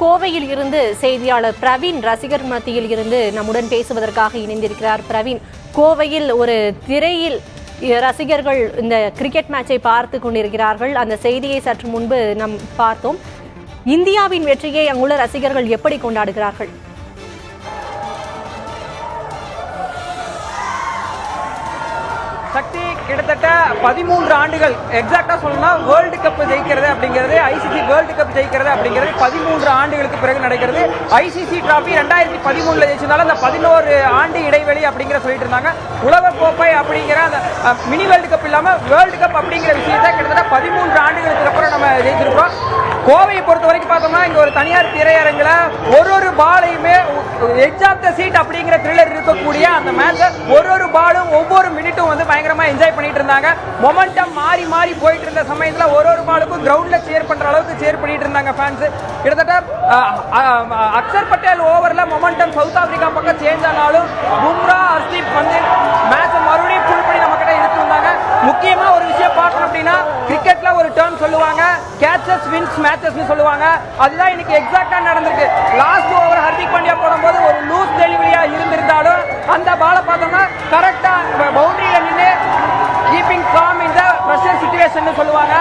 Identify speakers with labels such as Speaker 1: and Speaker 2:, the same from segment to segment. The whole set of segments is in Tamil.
Speaker 1: கோவையில் இருந்து செய்தியாளர் பிரவீன் ரசிகர் மத்தியில் இருந்து நம்முடன் பேசுவதற்காக இணைந்திருக்கிறார். பிரவீன், கோவையில் ஒரு திரையில் ரசிகர்கள் இந்த கிரிக்கெட் மேட்சை பார்த்து கொண்டிருக்கிறார்கள். அந்த செய்தியை சற்று முன்பு நாம் பார்த்தோம். இந்தியாவின் வெற்றியை அங்குள்ள ரசிகர்கள் எப்படி கொண்டாடுகிறார்கள்?
Speaker 2: சக்தி கிட்டத்தட்ட 13 ஆண்டுகள் எக்ஸாக்டா சொல்லணும்னா வேர்ல்டு கப் ஜெயிக்கிறது அப்படிங்கிறது, ஐசிசி வேர்ல்டு கப் ஜெயிக்கிறது அப்படிங்கிறது 13 ஆண்டுகளுக்கு பிறகு நடக்கிறது. ஐசிசி டிராபி 2013 ஜெயிச்சதால அந்த 11 ஆண்டு இடைவெளி அப்படிங்கிற சொல்லிட்டு இருந்தாங்க. உலக கோப்பை அப்படிங்கிற அந்த மினி வேர்ல்டு கப் இல்லாம வேர்ல்டு கப் அப்படிங்கிற விஷயத்தை கிட்டத்தட்ட 13 ஆண்டுகளுக்கு அப்புறம் நம்ம ஜெயிச்சிருக்கிறோம். கோவையை பொறுத்த வரைக்கும் பார்த்தோம்னா இங்க ஒரு தனியார் திரையரங்குல ஒரு பாலையுமே எட்ஜ் ஆஃப் த சீட் அப்படிங்கிற த்ரில்லர் இருக்கக்கூடிய அந்த மேட்சை ஒரு பாலும் ஒவ்வொரு மினிட்டும் வந்து பயங்கரமா என்ஜாய் பண்ணிட்டு இருந்தாங்க. மொமெண்டம் மாறி மாறி போயிட்டு இருந்த சமயத்துல ஒரு பாலுக்கும் கிரவுண்ட்ல சேர் பண்ற அளவுக்கு சேர் பண்ணிட்டு இருந்தாங்க ஃபேன்ஸ். கிட்டத்தட்ட அக்சர் பட்டேல் ஓவர்ல மொமெண்டம் சவுத் ஆப்பிரிக்கா பக்கம் சேஞ்ச் ஆனாலும் பும்ரா ஹர்தீப் வந்து மேட்சை மறுபடியும் ஃபுல் பண்ணி நம்ம கிட்ட எடுத்துருந்தாங்க. முக்கியமா ஒரு விஷயம் பார்க்கணும் அப்படின்னா கிரிக்கெட்ல ஒரு டேர்ம் சொல்லுவாங்க, கேட்சஸ் வின்ஸ் மேட்சஸ்னு சொல்லுவாங்க. அதுதான் இன்னைக்கு எக்ஸாக்டா நடந்திருக்கு. லாஸ்ட் ஓவர் ஹர்திக் பாண்டியா போடும்போது ஒரு லூஸ் டெலிவரியா இருந்திருந்தாலும் அந்த பாலை பார்த்தோம்னா கரெக்டா பவுண்டரியில நின்று கீப்பிங் காம் இந்த பிரஷர் சிச்சுவேஷன் சொல்லுவாங்க.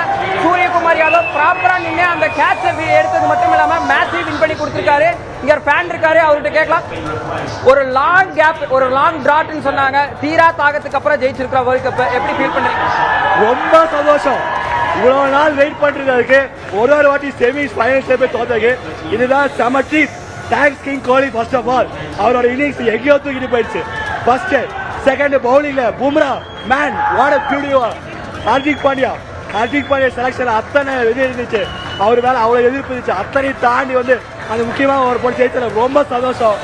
Speaker 2: சூரியகுமார் யாதவ் ப்ராப்பரா நின்று அந்த கேட்சை எடுத்தது மட்டும் இல்லாம மேட்சை வின் பண்ணி கொடுத்திருக்காரு. இங்க ஒரு ஃபேன் இருக்காரு, அவர்கிட்ட கேட்கலாம். ஒரு லாங் கேப், ஒரு லாங் டிராட்னு சொன்னாங்க. தீரா தாகத்துக்கு அப்புறம் ஜெயிச்சிருக்கிற வேர்ல்ட் கப் எப்படி ஃபீல் பண்றீங்க?
Speaker 3: ரொம்ப சந்தோஷம். இவ்வளவு நாள் வெயிட் பண்றதுக்கு ஒரு வாட்டி செமிஸ் ஃபைனல்ஸ் போய் தோத்தது இதுதான் செம treat. Thanks king Kohli. First of all அவரோட இன்னிங்ஸ் எங்கேயோ தூக்கிட்டு போயிடுச்சு. ஃபர்ஸ்ட் செகண்ட் பவுலிங்ல Bumrah man what a beautiful. Hardik Pandya selection அத்தனை இது இருந்துச்சு, அவர் மேல அவ்வளவு எதிர்ப்பு இருந்துச்சு. அத்தனை தாண்டி வந்து அது முக்கியமாக ஒரு போட்டு ஜெயிச்சல ரொம்ப சந்தோஷம்.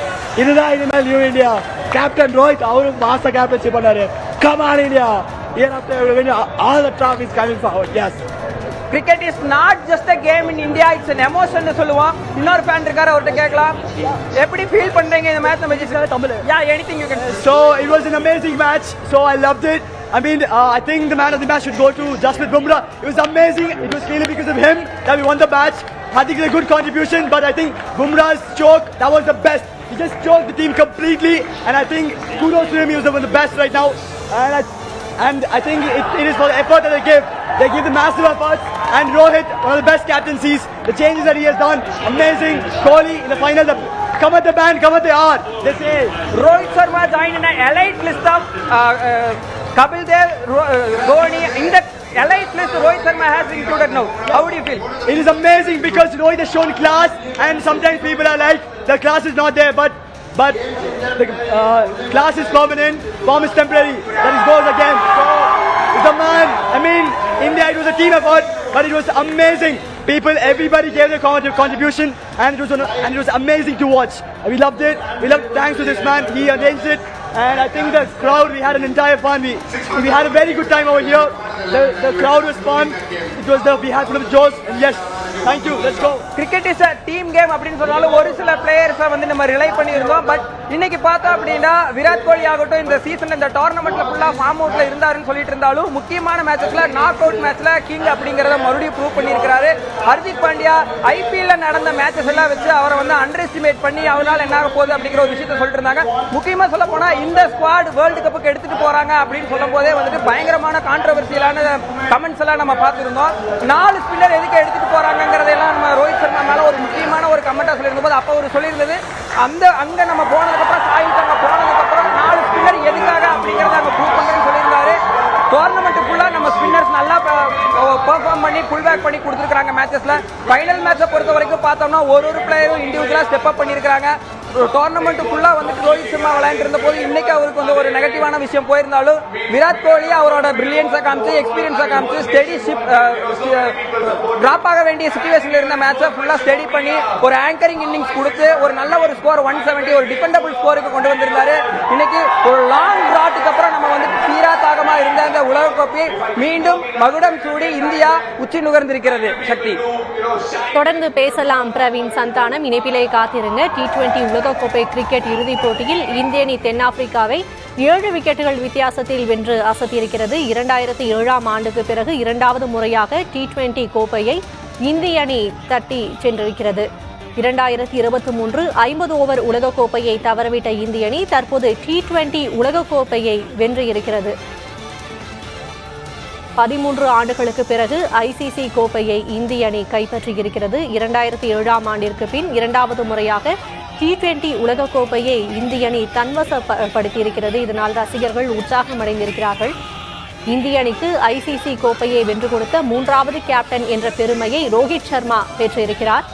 Speaker 3: இதுதான் இனிமேல் நியூ இந்தியா. கேப்டன் ரோஹித் அவரும் மாச கேப்டன்ஷிப் பண்ணாரு. Come on India. Year after year, all the trophies coming forward. Yes.
Speaker 2: Cricket is not just a game in India, it's an emotion னு சொல்லுவோம். இன்னொரு ஃபேன் இருக்காரு, அவர்ட்ட கேட்கலாம். எப்படி ஃபீல் பண்றீங்க இந்த மேட்ச் நம்ம ஜெயிச்சது? Tamil. Yeah, anything you can.
Speaker 3: So it was an amazing match. So I loved it. I mean, I think the man of the match should go to Jasprit Bumrah. It was amazing. It was really because of him that we won the match. I think it's a good contribution, but I think Bumrah's choke, that was the best. He just choked the team completely, and I think kudos to him. He was one of the best right now, and I think it is for the effort that they give. They give the massive efforts, and Rohit, one of the best captaincies. The changes that he has done, amazing. Kohli in the final, come at the band, come at the art. They say
Speaker 2: Rohit Sharma joined in an elite list of Kapil Dev, Dhoni. In the elite list, Rohit Sharma has included now. How do you feel?
Speaker 3: It is amazing because Rohit has shown class, and sometimes people are like, the class is not there, but the class is permanent, form is temporary. That is goes again. So it's a man. I mean, India, it was a team effort, but it was amazing. Everybody gave their contribution, and it was amazing to watch. We loved it. Thanks to this man, he arranged it, and I think the crowd, we had an entire fun. We had a very good time over here. The crowd was fun. We had one of the jaws, and yes. Thank you. Let's go.
Speaker 2: Cricket is a team game அப்படினு சொன்னாலும் ஒரு சில பிளேயர்ஸை வந்து நம்ம ரிலை பண்ணியிருந்தோம். பட் இன்னைக்கு பார்த்தோம் அப்படின்னா விராட் கோலி ஆகட்டும் இந்த சீசன்ல இந்த டோர்னமெண்ட்ல ஃபுல்லா ஃபார்ம் அவுட்ல இருந்தாருன்னு சொல்லிட்டு இருந்தாலும் முக்கியமான மேட்சஸ்ல நாக் அவுட் மேட்ச்ல கிங் அப்படிங்கறத மறுபடியும் ப்ரூவ் பண்ணியிருக்காரு. ஹர்திக் பாண்டியா ஐபிஎல்ல நடந்த மேட்சஸ் எல்லாம் வச்சு அவரை வந்து அண்டர் எஸ்டிமேட் பண்ணி அவரால் என்ன ஆக போகுது அப்படிங்கிற ஒரு விஷயத்தை சொல்லிட்டு இருந்தாங்க. முக்கியமா சொல்ல போனா இந்த ஸ்குவாட் வேர்ல்டு கப்புக்கு எடுத்துட்டு போறாங்க அப்படின்னு சொல்லும் போதே வந்துட்டு பயங்கரமான கான்ட்ரோவர்சியலான கமெண்ட்ஸ் எல்லாம் நம்ம பார்த்திருந்தோம். 4 ஸ்பின்னர் எதுக்கு எடுத்துட்டு போறாங்க நம்ம ரோஹித் சர்மா மேல ஒரு முக்கியமான ஒரு கமெண்டா சொல்லியிருந்த போது அப்ப ஒரு சொல்லியிருந்தது அங்க நம்ம போனதுக்கு அப்புறம் சாயித் அங்க போனதுக்கு அப்புறம் 4 ஸ்பின்னர் எதுக்காக அப்படிங்கறத அங்க ப்ரூவ் பண்றேன்னு சொல்லியிருந்தாரு. டோர்னமெண்ட்டுக்குள்ள நம்ம ஸ்பின்னர்ஸ் நல்லா பெர்ஃபார்ம் பண்ணி புல் பேக் பண்ணி கொடுத்துருக்காங்க மேட்சஸ்ல. ஃபைனல் மேட்சை பொறுத்த வரைக்கும் பார்த்தோம்னா ஒரு பிளேயரும் இண்டிவிஜுவலா ஸ்டெப் அப் பண்ணியிருக்காங்க. டோர்னமெண்ட்டுக்குள்ள வந்துட்டு ரோஹித் சர்மா விளையாண்டு இருந்த போது இன்னைக்கு அவருக்கு வந்து ஒரு நெகட்டிவான விஷயம் போயிருந்தாலும் விராட் கோலி அவரோட பிரில்லியன்ஸை காமிச்சு எக்ஸ்பீரியன்ஸை காமிச்சு ஸ்டெடி டிராப் ஆக வேண்டிய சிச்சுவேஷன்ல இருந்த மேட்சை ஃபுல்லா ஸ்டெடி பண்ணி ஒரு ஆங்கரிங் இன்னிங்ஸ் கொடுத்து ஒரு நல்ல ஒரு ஸ்கோர் 170 ஒரு டிபெண்டபிள் ஸ்கோருக்கு கொண்டு வந்திருந்தாரு. இன்னைக்கு ஒரு லாங் டிராட்டுக்கு அப்புறம் நம்ம வந்து தீரா தாகமா இருந்த அந்த உலக கோப்பை மீண்டும் மகுடம் சூடி இந்தியா உச்சி நுகர்ந்திருக்கிறது. சக்தி
Speaker 1: தொடர்ந்து பேசலாம். பிரவீன் சந்தானம் இணைப்பிலே காத்திருங்க. T20 உலகக்கோப்பை கிரிக்கெட் இறுதிப் போட்டியில் இந்திய அணி தென்னாப்பிரிக்காவை 7 விக்கெட்டுகள் வித்தியாசத்தில் வென்று அசத்தியிருக்கிறது. 2007ஆம் ஆண்டுக்கு பிறகு 2வது முறையாக T20 கோப்பையை இந்திய அணி தட்டி சென்றிருக்கிறது. 2023 50 ஓவர் உலகக்கோப்பையை தவறவிட்ட இந்திய அணி தற்போது T20 உலகக்கோப்பையை வென்று இருக்கிறது. 13 ஆண்டுகளுக்கு பிறகு ஐசிசி கோப்பையை இந்திய அணி கைப்பற்றியிருக்கிறது. 2007ஆம் ஆண்டிற்கு பின் இரண்டாவது முறையாக T20 உலகக்கோப்பையை இந்திய அணி தன்வசப்படுத்தியிருக்கிறது. இதனால் ரசிகர்கள் உற்சாகமடைந்திருக்கிறார்கள். இந்திய அணிக்கு ஐசிசி கோப்பையை வென்று கொடுத்த 3வது கேப்டன் என்ற பெருமையை ரோஹித் சர்மா பெற்றிருக்கிறார்.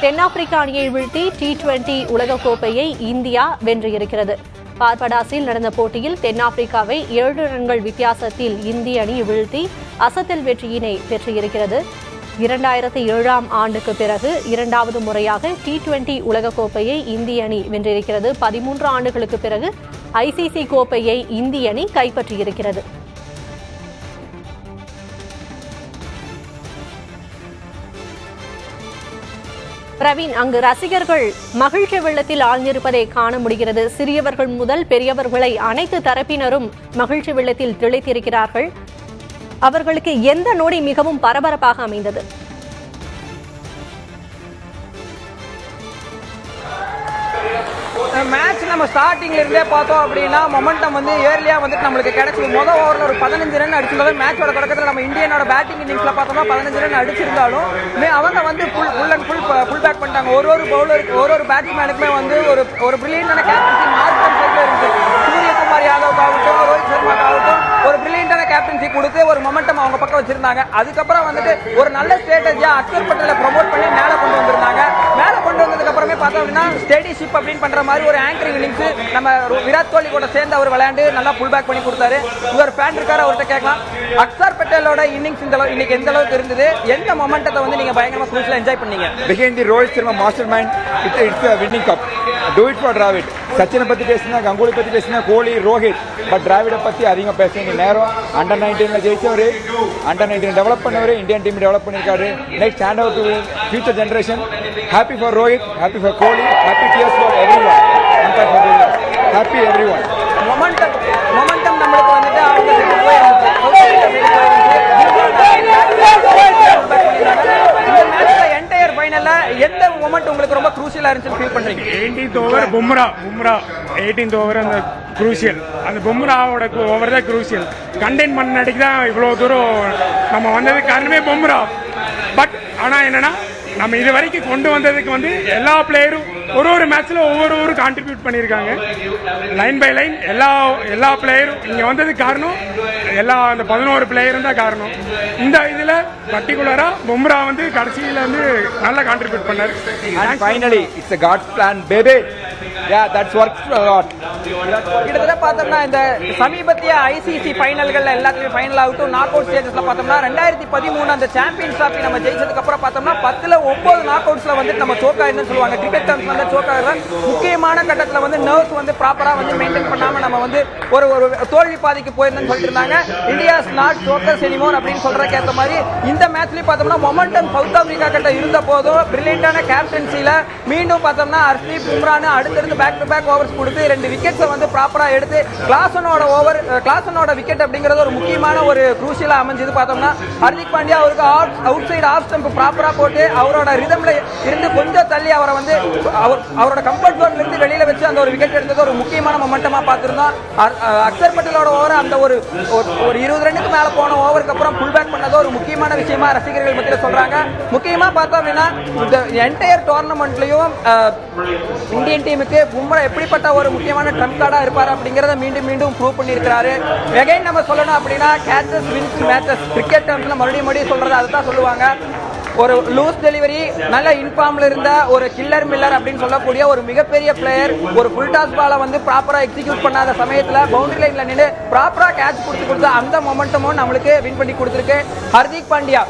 Speaker 1: தென்னாப்பிரிக்க அணியை வீழ்த்தி T20 உலகக்கோப்பையை இந்தியா வென்றிருக்கிறது. பார்படாஸில் நடந்த போட்டியில் தென்னாப்பிரிக்காவை 7 ரன்கள் வித்தியாசத்தில் இந்திய அணி வீழ்த்தி அசத்தல் வெற்றியினை பெற்றிருக்கிறது. 2007ஆம் ஆண்டுக்கு பிறகு இரண்டாவது முறையாக T20 உலகக்கோப்பையை இந்திய அணி வென்றிருக்கிறது. 13 ஆண்டுகளுக்கு பிறகு ஐசிசி கோப்பையை இந்திய அணி கைப்பற்றியிருக்கிறது. பிரவீன், அங்கு ரசிகர்கள் மகிழ்ச்சி வெள்ளத்தில் ஆழ்ந்திருப்பதை காண முடிகிறது. சிறியவர்கள் முதல் பெரியவர்களை அனைத்து தரப்பினரும் மகிழ்ச்சி வெள்ளத்தில் திளைத்திருக்கிறார்கள். அவர்களுக்கு எந்த நொடி மிகவும் பரபரப்பாக அமைந்தது?
Speaker 2: மேட்ச் நம்ம ஸ்டார்டிங்ல இருந்தே பார்த்தோம் அப்படின்னா மொமெண்டம் வந்து ஏர்லியா வந்துட்டு நம்மளுக்கு கிடைச்சது. முதல் ஓவரில் ஒரு 15 ரன் அடிச்சிருந்தாலும் மேட்சோட தொடக்கத்தில் நம்ம இந்தியனோட பேட்டிங் இன்னிங்ஸ்ல பார்த்தோம்னா 15 ரன் அடிச்சிருந்தாலும் அவங்க வந்து ஃபுல் பேக் பண்ணிட்டாங்க. ஒரு பவுலருக்கு ஒரு பேட்ஸ்மேனுக்குமே வந்து ஒரு பிரில்லியன்டான கேப்டன்சி மார்க்கம் சைட்ல இருந்துச்சு. சூரியகுமார் யாதவ் ஆகட்டும், ரோஹித் சர்மா ஆகட்டும், ஒரு பிரில்லியன்டான கேப்டன்சி கொடுத்து ஒரு மொமெண்டம் அவங்க பக்கம் வச்சிருந்தாங்க. அதுக்கப்புறம் வந்துட்டு ஒரு நல்ல ஸ்ட்ராட்டஜியா அக்சர் பட்டேலை ப்ரொமோட் பண்ணி மேல கொண்டு வந்திருந்தாங்க. மேல கொண்டு வந்ததுக்கு அப்புறமே பார்த்தோம் அப்படின்னா ஸ்டேடிஷிப் அப்படின்னு பண்ற மாதிரி ஒரு ஆங்கரிங் இன்னிங்ஸ் நம்ம விராட் கோலி கூட சேர்ந்து அவர் விளையாண்டு நல்லா புல் பேக் பண்ணி கொடுத்தாரு. இவர் ஃபேன் இருக்காரு, அவர்கிட்ட கேட்கலாம். அக்சர் பட்டேலோட இன்னிங்ஸ் இன்னைக்கு எந்த அளவுக்கு இருந்தது? எந்த மொமெண்டத்தை வந்து நீங்க பயங்கரமா குரூஷியலா என்ஜாய் பண்ணீங்க?
Speaker 4: Behind the Rohit Sharma mastermind, it's a winning cup. Do it for Dravid. சச்சினை பத்தி பேசினா, கங்குலி பத்தி பேசினா, கோலி, ரோஹித், பட் டிராவிட பத்தி அதிகமாக பேச வேண்டிய நேரம். Under 19 ஜெயிச்சவர், Under 19 டெவலப் பண்ணவர், இந்தியன் டீம் டெவலப் பண்ணிருக்காரு. Next hand over to future generation. Happy for Rohit, happy for Kohli, happy tears for everyone. Happy everyone.
Speaker 2: Momentum நம்மளுக்கு வந்துட்டு அவங்க என்டையர் ஃபைனல்ல எந்த மொமெண்ட் உங்களுக்கு ரொம்ப குரூஷியலா இருந்துச்சு ஃபீல் பண்றீங்க?
Speaker 5: 18th over Bumrah 18th over அந்த குரூஷியல், அந்த பும்ராவோட ஓவர் தான் குரூஷியல். கண்டெயின் பண்ண அடிக்கு தான் இவ்வளோ தூரம் நம்ம வந்ததுக்கு காரணமே பும்ரா. பட் ஆனால் என்னன்னா நம்ம இது வரைக்கும் கொண்டு வந்ததுக்கு வந்து எல்லா பிளேயரும் ஒரு மேட்ச்ல ஒவ்வொரு கான்ட்ரிபியூட் பண்ணியிருக்காங்க. லைன் பை லைன் எல்லா பிளேயரும் இங்கே வந்ததுக்கு காரணம் அந்த 11 பிளேயரும் தான் காரணம். இந்த இதில் பர்டிகுலரா பும்ரா வந்து கடைசியில் வந்து நல்லா கான்ட்ரிபியூட் பண்ணாரு.
Speaker 4: Finally it's a God's plan baby. Yeah, that's works a lot.
Speaker 2: கிட்டத்தட்ட பார்த்தோம்னா இந்த சமீபத்திய ஐசிசி ஃபைனல்கள் எல்லாத்துலயும் ஃபைனல் ஆகட்டும், நாக் அவுட் ஸ்டேஜஸ்ல பார்த்தோம்னா 2013 அந்த சாம்பியன்ஸ் டிராஃபி நம்ம ஜெயிச்சதுக்கு அப்புறம் பார்த்தோம்னா 10ல 9 நாக் அவுட்ஸ்ல வந்து நம்ம சோக் ஆயிருன்னு சொல்லுவாங்க. கிரிக்கெட் டர்ம்ஸ் வந்து சோக் ஆகுற முக்கியமான கட்டத்தில் வந்து நர்வ்ஸ் வந்து ப்ராப்பரா வந்து மெயின்டைன் பண்ணாம நம்ம வந்து ஒரு தோல்வி பாதிக்கு போயிருந்தோம்னு சொல்லிட்டு இருந்தாங்க. இந்தியாஸ் நாட் சோக்கர்ஸ் எனிமோர் அப்படின்னு சொல்றதுக்கு ஏற்ற மாதிரி இந்த மேட்ச்லயும் பார்த்தோம்னா மொமெண்டம் சவுத் ஆப்பிரிக்கா கிட்ட இருந்த போதும் பிரில்லியன்டான கேப்டன்சில மீண்டும் பார்த்தோம்னா ஹர்ஷ்தீப் பும்ரான்னு அடுத்தடுத்து பேக் டு பேக் ஓவர்ஸ் கொடுத்து 2 விக்கெட்ஸை வந்து ப்ராப்பரா எடுத்து கிளாசனோட விக்கெட் அப்படிங்கிறது ஒரு முக்கியமான ஒரு குரூஷியலா அமைஞ்சது. பார்த்தோம்னா ஹர்திக் பாண்டியா அவருக்கு அவுட் சைடு ஆஃப் ஸ்டம்ப் ப்ராப்பரா போட்டு அவரோட ரிதம்ல இருந்து கொஞ்சம் தள்ளி அவரை வந்து அவரோட கம்ஃபர்ட் ஜோன்ல இருந்து வெளியில வச்சு அந்த ஒரு விக்கெட் எடுத்தது ஒரு முக்கியமான மொமெண்டமா பார்த்திருந்தோம். அக்சர் பட்டேலோட ஓவர் அந்த ஒரு 20 ரன்னுக்கு மேல போன ஓவருக்கு அப்புறம் புல் பேக் பண்ணது ஒரு முக்கியமான விஷயமா ரசிகர்கள் மத்தியில சொல்றாங்க. முக்கியமா பார்த்தோம் அப்படின்னா இந்த என்டையர் டோர்னமெண்ட்லயும் இந்தியன் டீமுக்கு பும்ரா எப்படிப்பட்ட ஒரு முக்கியமான ட்ரம்ப் கார்டா இருப்பார் அப்படிங்கறத மீண்டும் ப்ரூவ் பண்ணியிருக்காரு. எகைன் நம்ம சொல்லணும் அப்படின்னா கேச்சஸ் வின்ஸ் மேட்சஸ் கிரிக்கெட் டர்ம்ஸ்ல மறுபடியும் சொல்றது அதுதான் சொல்லுவாங்க. ஒரு லூஸ் டெலிவரி நல்ல இன்ஃபார்ம்ல இருந்த ஒரு கில்லர் மில்லர் அப்படின்னு சொல்லக்கூடிய ஒரு மிகப்பெரிய பிளேயர் ஒரு ஃபுல் டாஸ் பாலை வந்து ப்ராப்பரா எக்ஸிக்யூட் பண்ணாத சமயத்துல பவுண்டரி லைன்ல நின்று ப்ராப்பரா கேட்ச் கொடுத்து அந்த மொமெண்டமும் நம்மளுக்கு வின் பண்ணி கொடுத்துருக்கு. ஹர்திக் பாண்டியா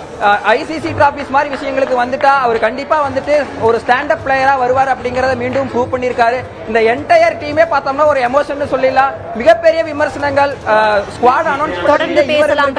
Speaker 2: ஐசிசி டிராபிஸ் மாதிரி விஷயங்களுக்கு வந்துட்டா அவர் கண்டிப்பா வந்துட்டு ஒரு ஸ்டாண்ட் அப் பிளேயரா வருவார் அப்படிங்கறத மீண்டும் ப்ரூவ் பண்ணியிருக்காரு. இந்த என்டையர் டீமே பார்த்தோம்னா ஒரு எமோஷன் சொல்லிடலாம். மிகப்பெரிய விமர்சனங்கள் ஸ்குவாட் அனௌன்ஸ்
Speaker 1: தொடர்ந்து பேசலாம்.